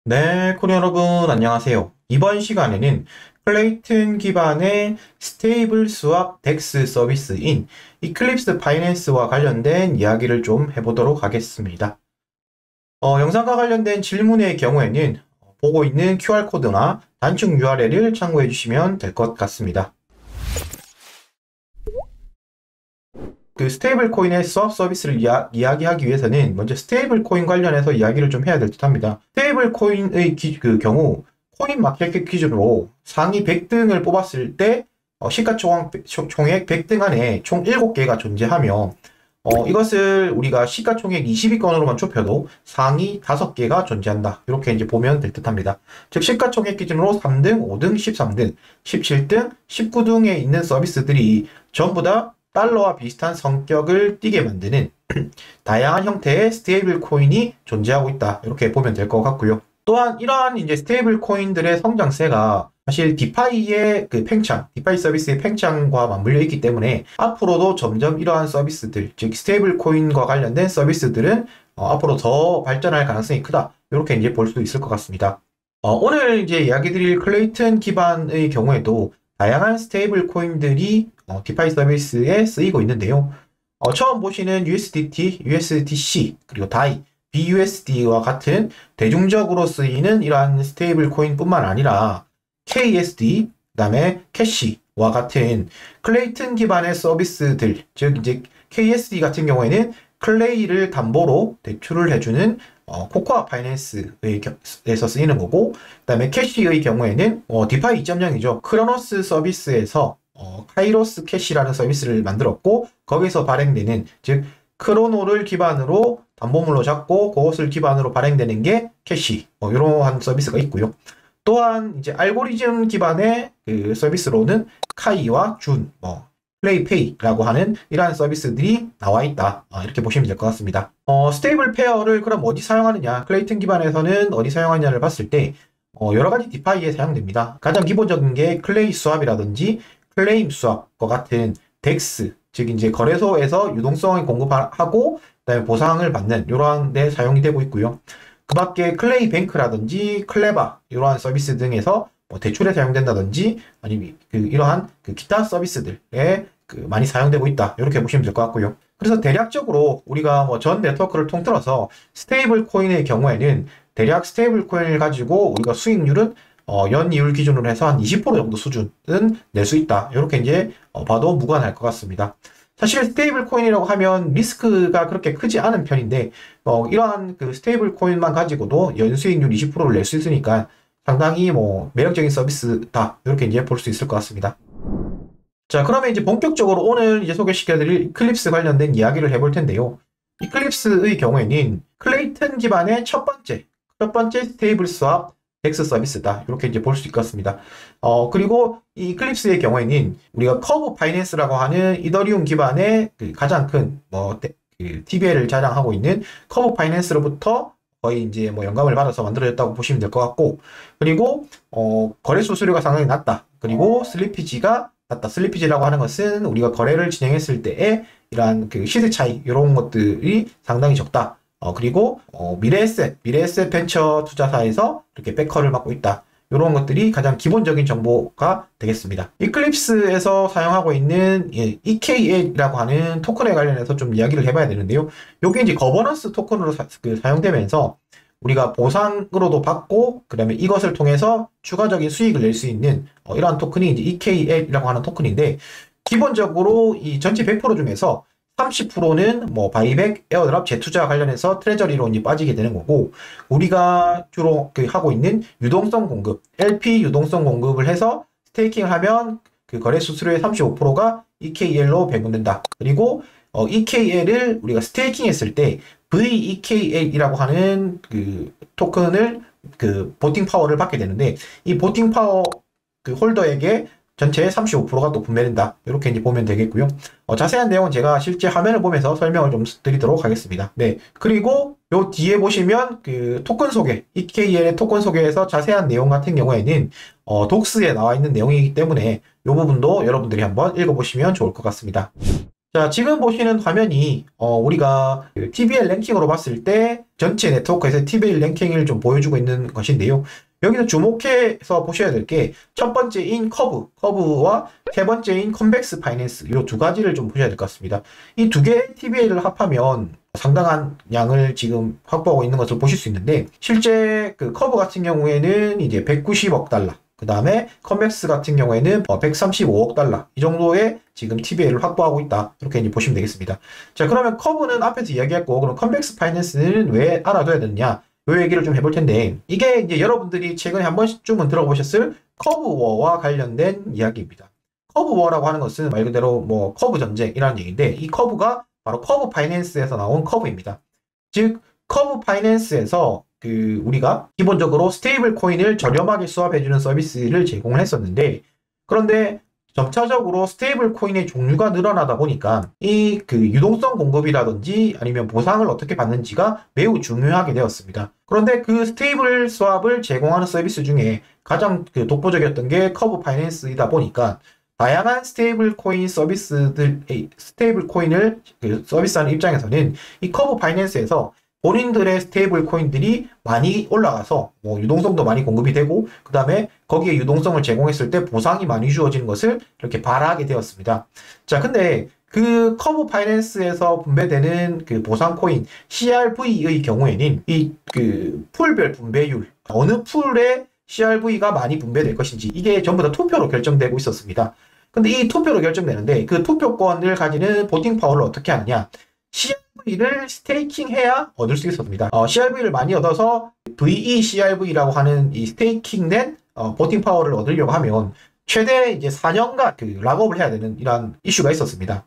네, 코리 여러분, 안녕하세요. 이번 시간에는 클레이튼 기반의 스테이블 스왑 덱스 서비스인 이클립스 파이낸스와 관련된 이야기를 좀 해보도록 하겠습니다. 영상과 관련된 질문의 경우에는 보고 있는 QR코드나 단축 URL을 참고해 주시면 될 것 같습니다. 그 스테이블 코인의 스왑 서비스를 이야기하기 위해서는 먼저 스테이블 코인 관련해서 이야기를 좀 해야 될 듯 합니다. 스테이블 코인의 경우 코인 마켓캡 기준으로 상위 100등을 뽑았을 때 시가총액 100등 안에 총 7개가 존재하며 이것을 우리가 시가총액 20위권으로만 좁혀도 상위 5개가 존재한다. 이렇게 이제 보면 될 듯 합니다. 즉 시가총액 기준으로 3등, 5등, 13등, 17등, 19등에 있는 서비스들이 전부 다 달러와 비슷한 성격을 띠게 만드는 다양한 형태의 스테이블 코인이 존재하고 있다. 이렇게 보면 될 것 같고요. 또한 이러한 이제 스테이블 코인들의 성장세가 사실 디파이의 디파이 서비스의 팽창과 맞물려 있기 때문에 앞으로도 점점 이러한 서비스들, 즉 스테이블 코인과 관련된 서비스들은 앞으로 더 발전할 가능성이 크다. 이렇게 이제 볼 수 있을 것 같습니다. 오늘 이제 이야기 드릴 클레이튼 기반의 경우에도 다양한 스테이블 코인들이 디파이 서비스에 쓰이고 있는데요. 처음 보시는 USDT, USDC, 그리고 DAI, BUSD와 같은 대중적으로 쓰이는 이러한 스테이블 코인뿐만 아니라 KSD, 그다음에 캐시와 같은 클레이튼 기반의 서비스들, 즉 이제 KSD 같은 경우에는 클레이를 담보로 대출을 해주는 코코아 파이낸스에서 쓰이는 거고, 그다음에 캐시의 경우에는 디파이 2.0이죠. 크로노스 서비스에서 카이로스 캐시라는 서비스를 만들었고, 거기서 발행되는, 즉 크로노를 기반으로 담보물로 잡고 그것을 기반으로 발행되는 게 캐시, 이러한 서비스가 있고요. 또한 이제 알고리즘 기반의 그 서비스로는 카이와 준, 플레이페이라고 하는 이러한 서비스들이 나와 있다. 이렇게 보시면 될 것 같습니다. 스테이블 페어를 그럼 어디 사용하느냐? 클레이튼 기반에서는 어디 사용하느냐를 봤을 때 여러 가지 디파이에 사용됩니다. 가장 기본적인 게 클레이 스왑이라든지 클레임 스왑과 같은 덱스, 즉 이제 거래소에서 유동성을 공급하고 그다음에 보상을 받는 이러한 데 사용이 되고 있고요. 그 밖에 클레이 뱅크라든지 클레바 이러한 서비스 등에서 대출에 사용된다든지 아니면 이러한 기타 서비스들에 많이 사용되고 있다. 이렇게 보시면 될 것 같고요. 그래서 대략적으로 우리가 전 네트워크를 통틀어서 스테이블 코인의 경우에는 대략 스테이블 코인을 가지고 우리가 수익률은 연이율 기준으로 해서 한 20% 정도 수준은 낼 수 있다. 이렇게 이제 봐도 무관할 것 같습니다. 사실 스테이블 코인이라고 하면 리스크가 그렇게 크지 않은 편인데 이러한 스테이블 코인만 가지고도 연수익률 20%를 낼 수 있으니까 상당히 매력적인 서비스다. 이렇게 이제 볼 수 있을 것 같습니다. 자, 그러면 이제 본격적으로 오늘 이제 소개시켜드릴 이클립스 관련된 이야기를 해볼 텐데요. 이클립스의 경우에는 클레이튼 기반의 첫 번째 스테이블 스왑 덱스 서비스다. 이렇게 이제 볼 수 있겠습니다. 그리고 이 이클립스의 경우에는 우리가 커브 파이낸스라고 하는 이더리움 기반의 가장 큰 TVL을 자랑하고 있는 커브 파이낸스로부터 거의 이제 영감을 받아서 만들어졌다고 보시면 될 것 같고, 그리고 거래 수수료가 상당히 낮다. 그리고 슬리피지가 낮다. 슬리피지라고 하는 것은 우리가 거래를 진행했을 때에 이러한 시세 차이 이런 것들이 상당히 적다. 그리고 미래에셋 벤처 투자사에서 이렇게 백허를 맡고 있다. 이런 것들이 가장 기본적인 정보가 되겠습니다. 이클립스에서 사용하고 있는 EKL이라고 하는 토큰에 관련해서 좀 이야기를 해봐야 되는데요. 이게 이제 거버넌스 토큰으로 사용되면서 우리가 보상으로도 받고 그다음에 이것을 통해서 추가적인 수익을 낼 수 있는 이러한 토큰이 이제 EKL이라고 하는 토큰인데, 기본적으로 이 전체 100% 중에서 30%는 바이백, 에어드랍, 재투자 관련해서 트레저리로 이제 빠지게 되는 거고, 우리가 주로 하고 있는 유동성 공급, LP 유동성 공급을 해서 스테이킹을 하면 거래 수수료의 35%가 EKL로 배분된다. 그리고 EKL을 우리가 스테이킹 했을 때 VEKL이라고 하는 토큰을 보팅 파워를 받게 되는데, 이 보팅 파워 홀더에게 전체의 35%가 또 분배된다. 이렇게 이제 보면 되겠고요. 자세한 내용은 제가 실제 화면을 보면서 설명을 좀 드리도록 하겠습니다. 네. 그리고 요 뒤에 보시면 토큰 소개, EKL의 토큰 소개에서 자세한 내용 같은 경우에는 독스에 나와 있는 내용이기 때문에 이 부분도 여러분들이 한번 읽어보시면 좋을 것 같습니다. 자, 지금 보시는 화면이 우리가 그 TVL 랭킹으로 봤을 때 전체 네트워크에서 TVL 랭킹을 좀 보여주고 있는 것인데요. 여기서 주목해서 보셔야 될 게 첫 번째인 커브와 세 번째인 컨벡스 파이낸스 이 두 가지를 좀 보셔야 될 것 같습니다. 이 두 개의 TVL을 합하면 상당한 양을 지금 확보하고 있는 것을 보실 수 있는데 실제 그 커브 같은 경우에는 이제 190억 달러 그 다음에 컨벡스 같은 경우에는 135억 달러 이 정도의 지금 TVL을 확보하고 있다. 이렇게 이제 보시면 되겠습니다. 자, 그러면 커브는 앞에서 이야기했고 그럼 컨벡스 파이낸스는 왜 알아둬야 되느냐? 요 얘기를 좀 해볼 텐데 이게 이제 여러분들이 최근에 한 번쯤은 들어보셨을 커브워와 관련된 이야기입니다. 커브워라고 하는 것은 말 그대로 뭐 커브 전쟁이라는 얘기인데 이 커브가 바로 커브 파이낸스에서 나온 커브입니다. 즉 커브 파이낸스에서 그 우리가 기본적으로 스테이블 코인을 저렴하게 수합해주는 서비스를 제공을 했었는데 그런데 점차적으로 스테이블 코인의 종류가 늘어나다 보니까 이 그 유동성 공급이라든지 아니면 보상을 어떻게 받는지가 매우 중요하게 되었습니다. 그런데 그 스테이블 스왑을 제공하는 서비스 중에 가장 그 독보적이었던 게 커브 파이낸스이다 보니까 다양한 스테이블 코인 스테이블 코인을 그 서비스하는 입장에서는 이 커브 파이낸스에서 본인들의 스테이블 코인들이 많이 올라가서 뭐 유동성도 많이 공급이 되고 그 다음에 거기에 유동성을 제공했을 때 보상이 많이 주어지는 것을 이렇게 바라게 되었습니다. 자, 근데 그 커브 파이낸스에서 분배되는 그 보상 코인 CRV의 경우에는 이 그 풀별 분배율 어느 풀에 CRV가 많이 분배될 것인지 이게 전부 다 투표로 결정되고 있었습니다. 근데 이 투표로 결정되는데 그 투표권을 가지는 보팅 파워를 어떻게 하느냐? CRV를 스테이킹해야 얻을 수 있었습니다. CRV를 많이 얻어서 VECRV라고 하는 이 스테이킹된 보팅 파워를 얻으려고 하면 최대 이제 4년간 그 락업을 해야 되는 이러한 이슈가 있었습니다.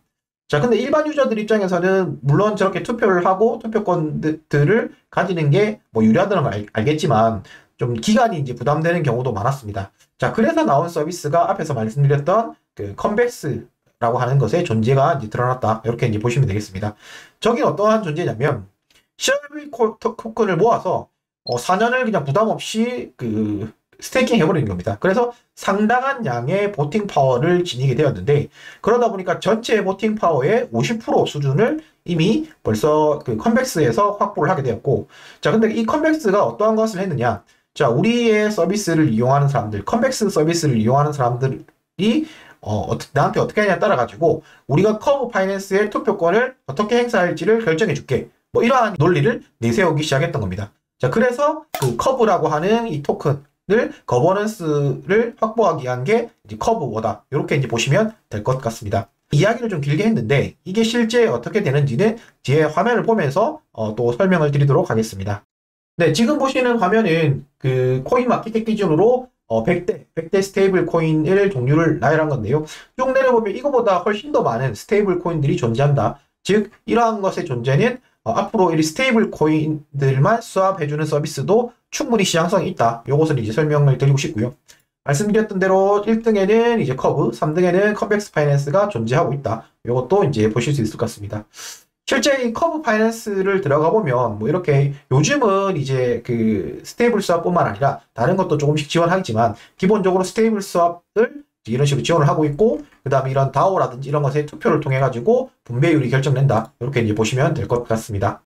자, 근데 일반 유저들 입장에서는 물론 저렇게 투표를 하고 투표권들을 가지는 게 뭐 유리하다는 걸 알겠지만 좀 기간이 이제 부담되는 경우도 많았습니다. 자, 그래서 나온 서비스가 앞에서 말씀드렸던 그 컨벡스라고 하는 것의 존재가 이제 드러났다. 이렇게 이제 보시면 되겠습니다. 저긴 어떠한 존재냐면 CRV 토큰을 모아서 4년을 그냥 부담 없이 그 스테이킹 해버리는 겁니다. 그래서 상당한 양의 보팅 파워를 지니게 되었는데 그러다 보니까 전체 보팅 파워의 50% 수준을 이미 벌써 그 컨벡스에서 확보를 하게 되었고 자, 근데 이 컨벡스가 어떠한 것을 했느냐? 자, 우리의 서비스를 이용하는 사람들, 컨벡스 서비스를 이용하는 사람들이 나한테 어떻게 하냐에 따라 가지고 우리가 커브 파이낸스의 투표권을 어떻게 행사할지를 결정해 줄게. 뭐 이러한 논리를 내세우기 시작했던 겁니다. 자, 그래서 그 커브라고 하는 이 토큰을 거버넌스를 확보하기 위한 게 이제 커브워다. 이렇게 이제 보시면 될 것 같습니다. 이야기를 좀 길게 했는데 이게 실제 어떻게 되는지는 뒤에 화면을 보면서 또 설명을 드리도록 하겠습니다. 네, 지금 보시는 화면은 그 코인 마켓 기준으로 100대 스테이블 코인을 종류를 나열한 건데요. 쭉 내려보면 이거보다 훨씬 더 많은 스테이블 코인들이 존재한다. 즉, 이러한 것의 존재는 앞으로 이 스테이블 코인들만 수합해주는 서비스도 충분히 시장성이 있다. 요것을 이제 설명을 드리고 싶고요. 말씀드렸던 대로 1등에는 이제 커브, 3등에는 컨벡스 파이낸스가 존재하고 있다. 요것도 이제 보실 수 있을 것 같습니다. 실제 이 커브 파이낸스를 들어가 보면 뭐 이렇게 요즘은 이제 그 스테이블 스왑뿐만 아니라 다른 것도 조금씩 지원하겠지만 기본적으로 스테이블 스왑을 이런 식으로 지원을 하고 있고 그 다음에 이런 다오라든지 이런 것에 투표를 통해 가지고 분배율이 결정된다. 이렇게 이제 보시면 될 것 같습니다.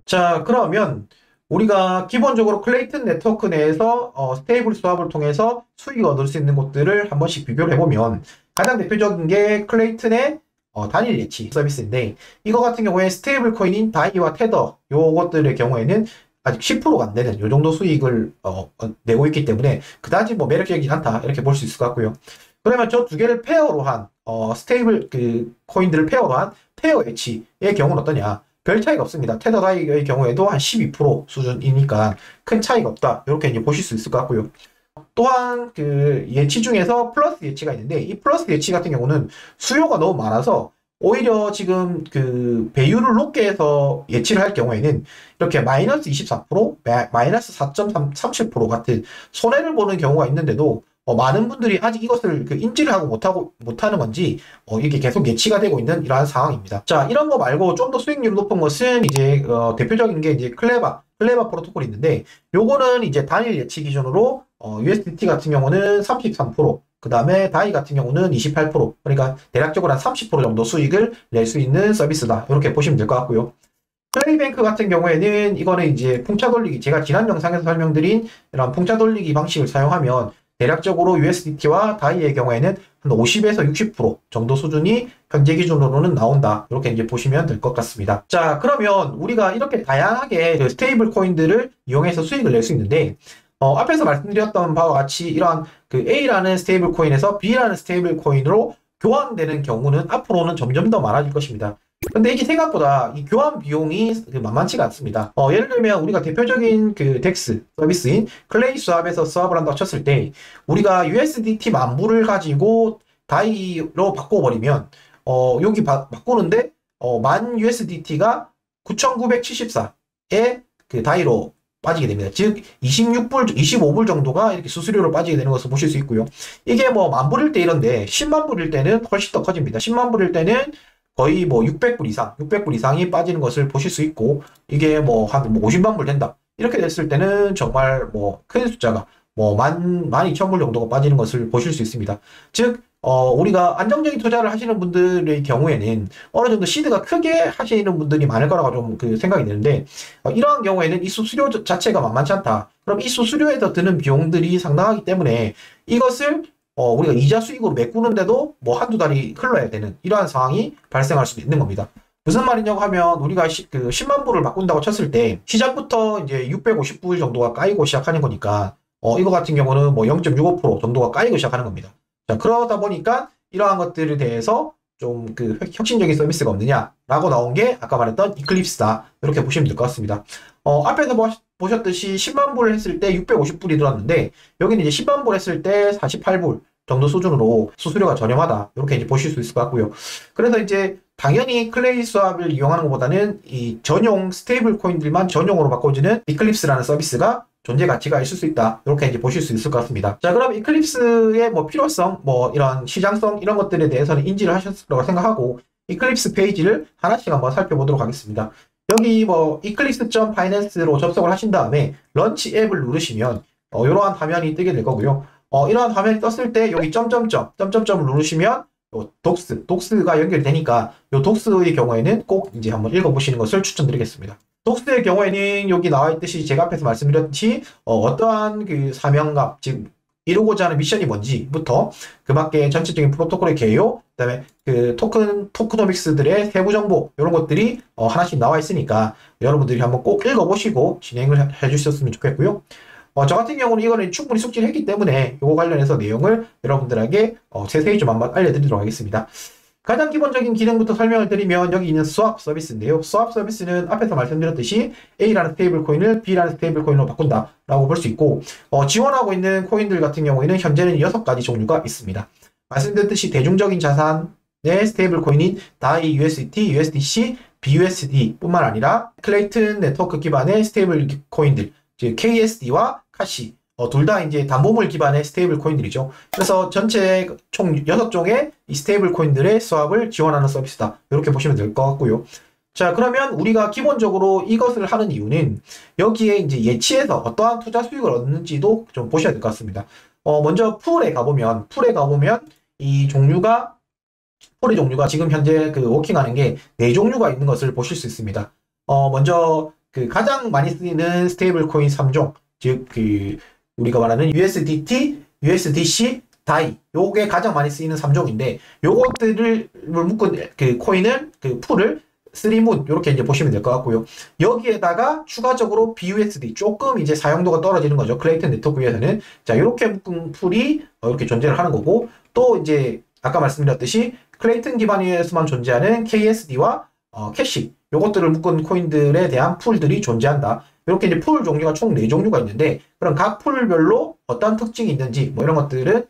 자, 그러면 우리가 기본적으로 클레이튼 네트워크 내에서 스테이블 스왑을 통해서 수익을 얻을 수 있는 곳들을 한 번씩 비교를 해보면 가장 대표적인 게 클레이튼의 단일 예치 서비스인데 이거 같은 경우에 스테이블 코인인 다이와 테더 요것들의 경우에는 아직 10%가 안 되는 요 정도 수익을 내고 있기 때문에 그다지 뭐 매력적이진 않다 이렇게 볼 수 있을 것 같고요. 그러면 저 두 개를 페어로 한 스테이블 그 코인들을 페어로 한 페어 예치의 경우는 어떠냐? 별 차이가 없습니다. 테더 다이의 경우에도 한 12% 수준이니까 큰 차이가 없다. 이렇게 이제 보실 수 있을 것 같고요. 또한 그 예치 중에서 플러스 예치가 있는데 이 플러스 예치 같은 경우는 수요가 너무 많아서 오히려 지금 그 배율을 높게 해서 예치를 할 경우에는 이렇게 마이너스 24%, 마이너스 4.37% 같은 손해를 보는 경우가 있는데도 많은 분들이 아직 이것을 그 인지를 하고 못하는 건지 이게 계속 예치가 되고 있는 이러한 상황입니다. 자, 이런 거 말고 좀 더 수익률 높은 것은 이제 대표적인 게 이제 클레바 프로토콜이 있는데 요거는 이제 단일 예치 기준으로 USDT 같은 경우는 33%, 그 다음에 다이 같은 경우는 28%, 그러니까 대략적으로 한 30% 정도 수익을 낼 수 있는 서비스다. 이렇게 보시면 될 것 같고요. 플레이뱅크 같은 경우에는 이거는 이제 풍차 돌리기, 제가 지난 영상에서 설명드린 이런 풍차 돌리기 방식을 사용하면 대략적으로 USDT와 다이의 경우에는 한 50에서 60% 정도 수준이 현재 기준으로는 나온다. 이렇게 이제 보시면 될 것 같습니다. 자, 그러면 우리가 이렇게 다양하게 그 스테이블 코인들을 이용해서 수익을 낼 수 있는데, 앞에서 말씀드렸던 바와 같이 이러한 그 A라는 스테이블 코인에서 B라는 스테이블 코인으로 교환되는 경우는 앞으로는 점점 더 많아질 것입니다. 근데 이게 생각보다 이 교환 비용이 만만치가 않습니다. 예를 들면 우리가 대표적인 그 덱스 서비스인 클레이 스왑에서 스왑을 한다고 쳤을 때 우리가 USDT 10,000불을 가지고 다이로 바꿔버리면 여기 바꾸는데 10,000 USDT가 9,974에 그 다이로 빠지게 됩니다. 즉 26불, 25불 정도가 이렇게 수수료로 빠지게 되는 것을 보실 수 있고요. 이게 뭐 10,000불일 때 이런데 10만 불일 때는 훨씬 더 커집니다. 10만 불일 때는 거의 뭐 600불 이상, 600불 이상이 빠지는 것을 보실 수 있고, 이게 뭐 한 50만 불 된다. 이렇게 됐을 때는 정말 뭐 큰 숫자가 뭐 12,000불 정도가 빠지는 것을 보실 수 있습니다. 즉, 우리가 안정적인 투자를 하시는 분들의 경우에는 어느 정도 시드가 크게 하시는 분들이 많을 거라고 좀 그 생각이 드는데, 이러한 경우에는 이 수수료 자체가 만만치 않다. 그럼 이 수수료에서 드는 비용들이 상당하기 때문에 이것을 우리가 이자 수익으로 메꾸는데도 뭐 한두 달이 흘러야 되는 이러한 상황이 발생할 수도 있는 겁니다. 무슨 말이냐고 하면 우리가 10만 불을 바꾼다고 쳤을 때 시작부터 이제 650불 정도가 까이고 시작하는 거니까 이거 같은 경우는 뭐 0.65% 정도가 까이고 시작하는 겁니다. 자, 그러다 보니까 이러한 것들에 대해서 좀 그 혁신적인 서비스가 없느냐라고 나온 게 아까 말했던 이클립스다. 이렇게 보시면 될 것 같습니다. 앞에서 보셨듯이 10만 불을 했을 때 650불이 들었는데 여기는 이제 10만 불 했을 때 48불 정도 수준으로 수수료가 저렴하다. 이렇게 이제 보실 수 있을 것 같고요. 그래서 이제 당연히 클레이 스왑을 이용하는 것보다는 이 전용 스테이블 코인들만 전용으로 바꿔주는 이클립스라는 서비스가 존재 가치가 있을 수 있다. 이렇게 이제 보실 수 있을 것 같습니다. 자, 그럼 이클립스의 뭐 필요성, 뭐 이런 시장성 이런 것들에 대해서는 인지를 하셨을 거라고 생각하고 이클립스 페이지를 하나씩 한번 살펴보도록 하겠습니다. 여기 뭐 eclipse.finance로 접속을 하신 다음에 런치 앱을 누르시면 이러한 화면이 뜨게 될 거고요. 이러한 화면이 떴을 때 여기 점점점을 누르시면 독스가 연결이 되니까 이 독스의 경우에는 꼭 이제 한번 읽어보시는 것을 추천드리겠습니다. 독스의 경우에는 여기 나와 있듯이 제가 앞에서 말씀드렸듯이 어떠한 그 사명감, 즉 이루고자 하는 미션이 뭔지부터 그 밖에 전체적인 프로토콜의 개요, 그 다음에 그 토크노믹스들의 세부 정보 이런 것들이 하나씩 나와 있으니까 여러분들이 한번 꼭 읽어보시고 진행을 해주셨으면 좋겠고요. 저 같은 경우는 이거는 충분히 숙지를 했기 때문에 이거 관련해서 내용을 여러분들에게 세세히 좀 한번 알려드리도록 하겠습니다. 가장 기본적인 기능부터 설명을 드리면 여기 있는 스왑 서비스인데요. 스왑 서비스는 앞에서 말씀드렸듯이 A라는 스테이블 코인을 B라는 스테이블 코인으로 바꾼다 라고 볼 수 있고 지원하고 있는 코인들 같은 경우에는 현재는 6가지 종류가 있습니다. 말씀드렸듯이 대중적인 자산의 스테이블 코인인 DAI USDT, USDC, BUSD 뿐만 아니라 클레이튼 네트워크 기반의 스테이블 코인들, 즉 KSD와 카시 둘 다 이제 담보물 기반의 스테이블 코인들이죠. 그래서 전체 총 6종의 이 스테이블 코인들의 스왑을 지원하는 서비스다. 이렇게 보시면 될 것 같고요. 자, 그러면 우리가 기본적으로 이것을 하는 이유는 여기에 이제 예치해서 어떠한 투자 수익을 얻는지도 좀 보셔야 될 것 같습니다. 먼저 풀에 가보면 이 종류가 풀의 종류가 지금 현재 그 워킹하는 게 4종류가 있는 것을 보실 수 있습니다. 먼저 그 가장 많이 쓰이는 스테이블 코인 3종, 즉 그 우리가 말하는 USDT, USDC, DAI 요게 가장 많이 쓰이는 3종인데 요것들을 묶은 그 코인을 그 풀을 3문 이렇게 이제 보시면 될 것 같고요. 여기에다가 추가적으로 BUSD 조금 이제 사용도가 떨어지는 거죠. 클레이튼 네트워크에서는 자 이렇게 묶은 풀이 이렇게 존재를 하는 거고 또 이제 아까 말씀드렸듯이 클레이튼 기반에서만 존재하는 KSD와 캐시 요것들을 묶은 코인들에 대한 풀들이 존재한다. 이렇게 이제 풀 종류가 총 4종류가 있는데 그럼 각 풀별로 어떤 특징이 있는지 뭐 이런 것들은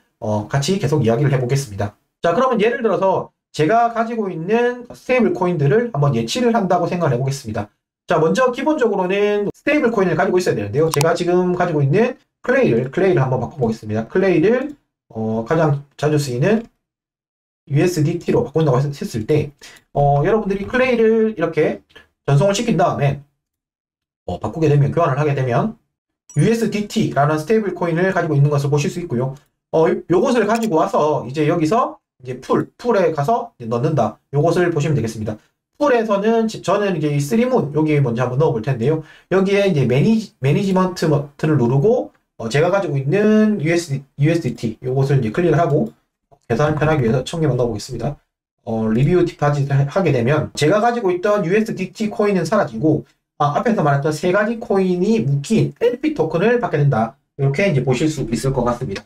같이 계속 이야기를 해보겠습니다. 자, 그러면 예를 들어서 제가 가지고 있는 스테이블 코인들을 한번 예치를 한다고 생각을 해보겠습니다. 자, 먼저 기본적으로는 스테이블 코인을 가지고 있어야 되는데요. 제가 지금 가지고 있는 클레이를 한번 바꿔보겠습니다. 클레이를 가장 자주 쓰이는 USDT로 바꾼다고 했을 때 여러분들이 클레이를 이렇게 전송을 시킨 다음에 바꾸게 되면 교환을 하게 되면 USDT라는 스테이블 코인을 가지고 있는 것을 보실 수 있고요. 요것을 가지고 와서 이제 여기서 이제 풀에 가서 이제 넣는다. 요것을 보시면 되겠습니다. 풀에서는 저는 이제 이 쓰리문 여기에 먼저 한번 넣어 볼 텐데요. 여기에 이제 매니지먼트 버튼을 누르고 제가 가지고 있는 USDT 요것을 이제 클릭을 하고 계산을 편하기 위해서 1000개만 넣어 보겠습니다. 리뷰 디파짓을 하게 되면 제가 가지고 있던 USDT 코인은 사라지고 앞에서 말했던 세 가지 코인이 묶인 LP 토큰을 받게 된다. 이렇게 이제 보실 수 있을 것 같습니다.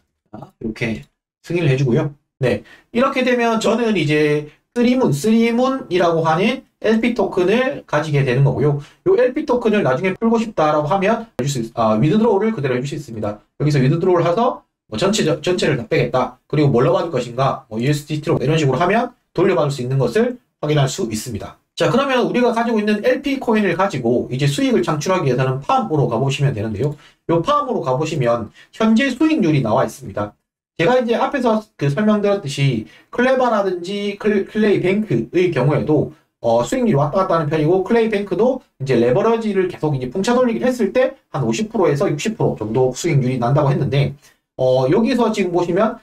이렇게 승인을 해주고요. 네, 이렇게 되면 저는 이제 쓰리문이라고 하는 LP 토큰을 가지게 되는 거고요. 이 LP 토큰을 나중에 풀고 싶다라고 하면 위드드로우를 그대로 해줄 수 있습니다. 여기서 위드드로우를 해서 전체를 다 빼겠다. 그리고 뭘로 받을 것인가, USDT로 이런 식으로 하면 돌려받을 수 있는 것을 확인할 수 있습니다. 자, 그러면 우리가 가지고 있는 LP 코인을 가지고 이제 수익을 창출하기 위해서는 팜으로 가보시면 되는데요. 이 팜으로 가보시면 현재 수익률이 나와 있습니다. 제가 이제 앞에서 설명드렸듯이 클레바라든지 클레이뱅크의 경우에도 수익률이 왔다 갔다 하는 편이고 클레이뱅크도 이제 레버러지를 계속 이제 풍차 돌리기를 했을 때 한 50%에서 60% 정도 수익률이 난다고 했는데 여기서 지금 보시면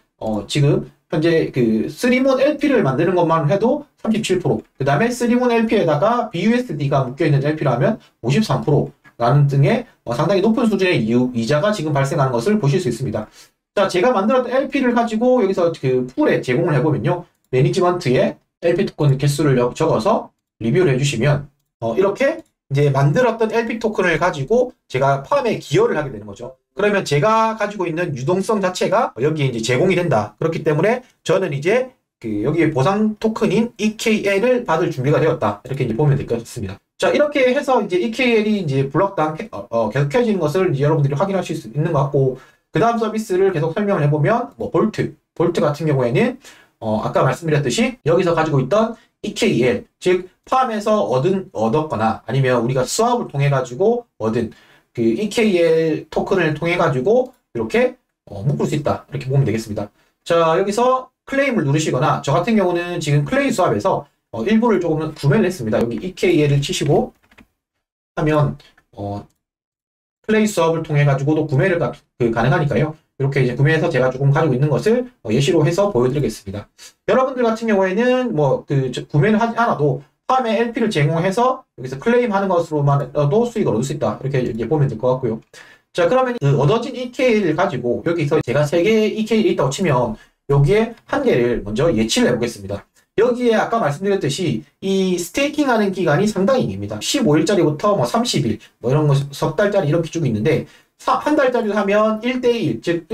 지금 현재 쓰리문 LP를 만드는 것만 해도 37%, 그 다음에 쓰리문 LP에다가 BUSD가 묶여있는 LP라면 53%라는 등의 상당히 높은 수준의 이자가 지금 발생하는 것을 보실 수 있습니다. 자, 제가 만들었던 LP를 가지고 여기서 풀에 제공을 해보면요. 매니지먼트에 LP 토큰 개수를 적어서 리뷰를 해주시면 이렇게 이제 만들었던 LP 토큰을 가지고 제가 팜에 기여를 하게 되는 거죠. 그러면 제가 가지고 있는 유동성 자체가 여기에 이제 제공이 된다. 그렇기 때문에 저는 이제 여기에 보상 토큰인 EKL을 받을 준비가 되었다. 이렇게 이제 보면 될 것 같습니다. 자, 이렇게 해서 이제 EKL이 이제 블럭당 계속 켜지는 것을 이제 여러분들이 확인하실 수 있는 것 같고, 그 다음 서비스를 계속 설명을 해보면 볼트 같은 경우에는 아까 말씀드렸듯이 여기서 가지고 있던 EKL, 즉 팜에서 얻었거나 아니면 우리가 스왑을 통해 가지고 얻은 EKL 토큰을 통해 가지고 이렇게 묶을 수 있다. 이렇게 보면 되겠습니다. 자, 여기서 클레임을 누르시거나 저 같은 경우는 지금 클레임 스왑에서 일부를 조금 구매를 했습니다. 여기 EKL을 치시고 하면 클레임 스왑을 통해 가지고도 구매를 가능하니까요. 이렇게 이제 구매해서 제가 조금 가지고 있는 것을 예시로 해서 보여드리겠습니다. 여러분들 같은 경우에는 구매를 하지 않아도 팜에 LP를 제공해서 여기서 클레임하는 것으로만도 수익을 얻을 수 있다. 이렇게 이제 보면 될 것 같고요. 자, 그러면 얻어진 EKL을 가지고 여기서 제가 3개의 EKL이 있다고 치면 여기에 한 개를 먼저 예치를 해보겠습니다. 여기에 아까 말씀드렸듯이 이 스테이킹 하는 기간이 상당히 깁니다. 15일짜리부터 30일, 이런 거 석 달짜리 이렇게 쭉 있는데 한 달짜리를 하면 1대1, 즉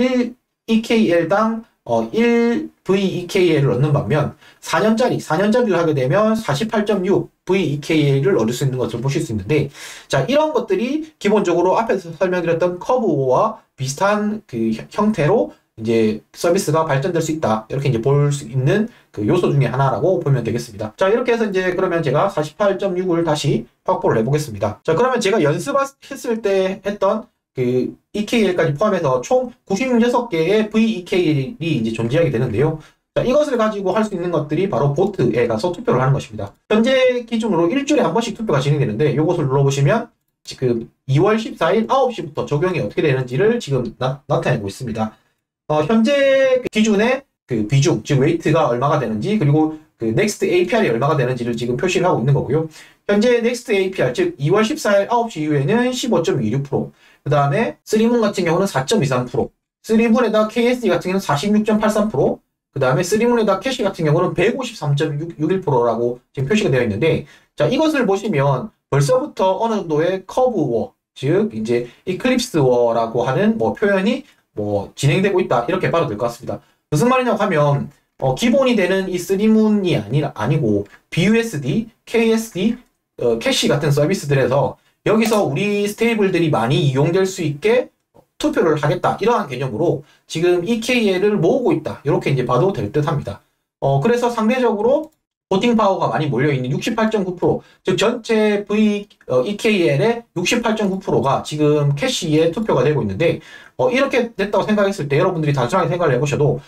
1EKL당 1VEKL을 얻는 반면 4년짜리를 하게 되면 48.6VEKL을 얻을 수 있는 것을 보실 수 있는데, 자, 이런 것들이 기본적으로 앞에서 설명드렸던 커브와 비슷한 형태로 이제 서비스가 발전될 수 있다. 이렇게 이제 볼 수 있는 요소 중에 하나라고 보면 되겠습니다. 자, 이렇게 해서 이제 그러면 제가 48.6을 다시 확보를 해보겠습니다. 자, 그러면 제가 연습했을 때 했던 EKL까지 포함해서 총 96개의 VEKL이 이제 존재하게 되는데요. 자, 이것을 가지고 할 수 있는 것들이 바로 보트에 가서 투표를 하는 것입니다. 현재 기준으로 일주일에 한 번씩 투표가 진행되는데 이것을 눌러보시면 지금 2월 14일 9시부터 적용이 어떻게 되는지를 지금 나타내고 있습니다. 현재 기준의 비중, 즉 웨이트가 얼마가 되는지, 그리고 넥스트 APR이 얼마가 되는지를 지금 표시를 하고 있는 거고요. 현재 넥스트 APR, 즉 2월 14일 9시 이후에는 15.26%, 그 다음에 쓰리문 같은 경우는 4.23%, 쓰리문에다 KSD 같은 경우는 46.83%, 그 다음에 쓰리문에다 캐시 같은 경우는 153.61%라고 지금 표시가 되어 있는데, 자, 이것을 보시면 벌써부터 어느 정도의 커브워, 즉 이제 이클립스워라고 하는 표현이 진행되고 있다. 이렇게 봐도 될 것 같습니다. 무슨 말이냐고 하면, 기본이 되는 이 쓰리문이 아니고, BUSD, KSD, 캐시 같은 서비스들에서 여기서 우리 스테이블들이 많이 이용될 수 있게 투표를 하겠다. 이러한 개념으로 지금 EKL을 모으고 있다. 이렇게 이제 봐도 될 듯 합니다. 그래서 상대적으로 보팅 파워가 많이 몰려있는 68.9%, 즉 전체 EKL의 68.9%가 지금 캐시에 투표가 되고 있는데, 이렇게 됐다고 생각했을 때 여러분들이 단순하게 생각을 해보셔도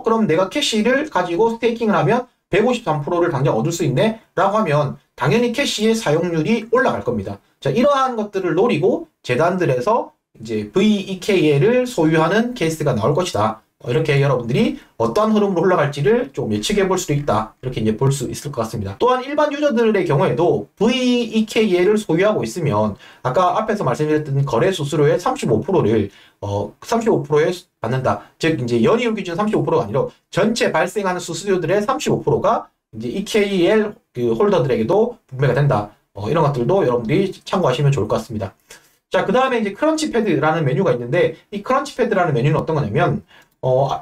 그럼 내가 캐시를 가지고 스테이킹을 하면 153%를 당장 얻을 수 있네? 라고 하면 당연히 캐시의 사용률이 올라갈 겁니다. 자, 이러한 것들을 노리고 재단들에서 이제 VEKL을 소유하는 케이스가 나올 것이다. 이렇게 여러분들이 어떠한 흐름으로 흘러갈지를 좀 예측해 볼 수도 있다. 이렇게 이제 볼 수 있을 것 같습니다. 또한 일반 유저들의 경우에도 VEKL을 소유하고 있으면 아까 앞에서 말씀드렸던 거래 수수료의 35%를 35%에 받는다. 즉 이제 연이율 기준 35%가 아니라 전체 발생하는 수수료들의 35%가 이제 EKL 그 홀더들에게도 분배가 된다. 이런 것들도 여러분들이 참고하시면 좋을 것 같습니다. 자, 그 다음에 이제 크런치패드라는 메뉴가 있는데, 이 크런치패드라는 메뉴는 어떤 거냐면,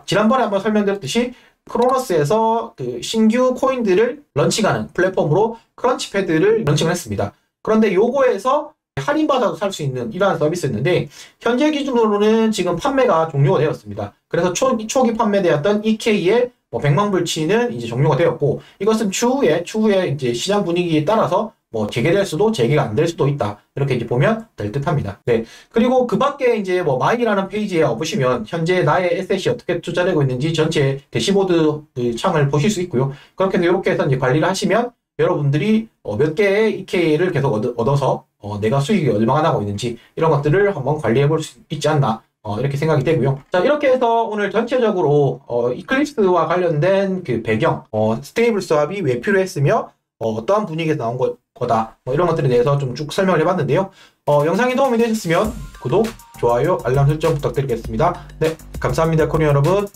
지난번에 한번 설명드렸듯이, 크로노스에서 그 신규 코인들을 런칭하는 플랫폼으로 크런치패드를 런칭을 했습니다. 그런데 요거에서 할인받아도 살 수 있는 이러한 서비스였는데, 현재 기준으로는 지금 판매가 종료가 되었습니다. 그래서 초기 판매되었던 EK의 100만 불치는 이제 종료가 되었고, 이것은 추후에 이제 시장 분위기에 따라서 재개될 수도 재개가 안 될 수도 있다. 이렇게 이제 보면 될 듯 합니다. 네. 그리고 그 밖에 이제 마이라는 페이지에 와보시면 현재 나의 에셋이 어떻게 투자되고 있는지 전체 대시보드 그 창을 보실 수 있고요. 그렇게 해서 이렇게 해서 이제 관리를 하시면 여러분들이 몇 개의 EK를 계속 얻어서 내가 수익이 얼마나 나고 있는지 이런 것들을 한번 관리해 볼 수 있지 않나. 이렇게 생각이 되고요. 자, 이렇게 해서 오늘 전체적으로 이클립스와 관련된 그 배경, 스테이블 스왑이 왜 필요했으며 어떠한 분위기에서 나온 거다. 이런 것들에 대해서 좀 쭉 설명을 해봤는데요. 영상이 도움이 되셨으면 구독, 좋아요, 알람 설정 부탁드리겠습니다. 네, 감사합니다, 코리아 여러분.